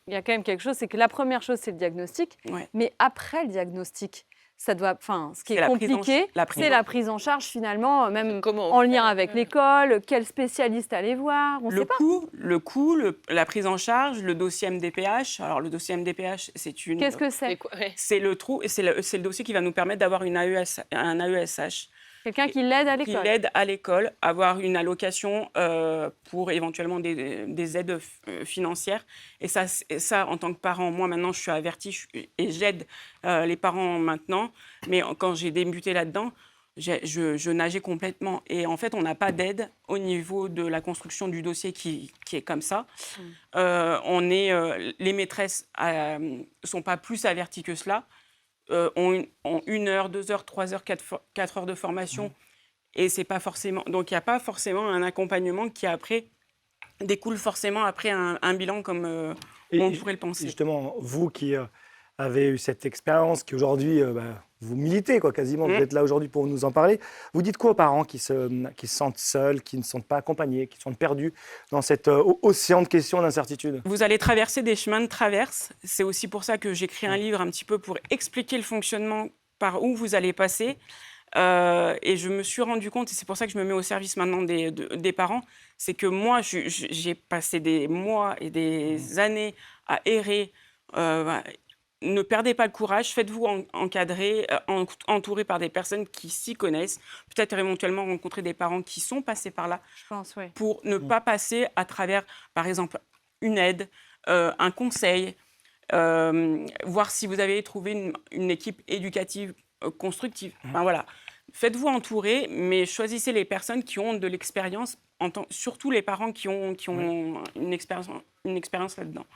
il y a quand même quelque chose, c'est que la première chose, c'est le diagnostic. Ouais. Mais après le diagnostic, ce qui C'est est la prise en compliqué, la prise c'est en la prise en charge finalement, même Comment on en fait lien avec l'école, quel spécialiste aller voir, on ne Le sait pas. coût, la prise en charge, le dossier MDPH. Alors, le dossier MDPH, Qu'est-ce que C'est c'est? quoi? Ouais. c'est le dossier qui va nous permettre d'avoir un AESH Quelqu'un qui l'aide à qui l'école. l'aide à l'école, avoir une allocation pour éventuellement des aides financières. Et ça, en tant que parent, moi maintenant, je suis avertie et j'aide les parents maintenant. Mais quand j'ai débuté là-dedans, je nageais complètement. Et en fait, on n'a pas d'aide au niveau de la construction du dossier qui est comme ça. Les maîtresses ne sont pas plus averties que cela. Ont 1 heure, 2 heures, 3 heures, 4 heures de formation. Et c'est pas forcément. Donc, il n'y a pas forcément un accompagnement qui, après, découle forcément après un bilan comme on pourrait le penser. Justement, vous qui avez eu cette expérience, qui aujourd'hui, vous militez quoi, quasiment, vous êtes là aujourd'hui pour nous en parler. Vous dites quoi aux parents qui se sentent seuls, qui ne se sentent pas accompagnés, qui sont perdus dans cet océan de questions, d'incertitudes? Vous allez traverser des chemins de traverse. C'est aussi pour ça que j'écris un livre un petit peu pour expliquer le fonctionnement par où vous allez passer. Et je me suis rendu compte, et c'est pour ça que je me mets au service maintenant des parents, c'est que moi, j'ai passé des mois et des années à errer. Ne perdez pas le courage, faites-vous encadrer, entourer par des personnes qui s'y connaissent, peut-être éventuellement rencontrer des parents qui sont passés par là, Je pense, oui. pour ne pas passer à travers, par exemple, une aide, un conseil, voir si vous avez trouvé une équipe éducative constructive. Enfin, voilà. Faites-vous entourer, mais choisissez les personnes qui ont de l'expérience, surtout les parents qui ont une expérience là-dedans.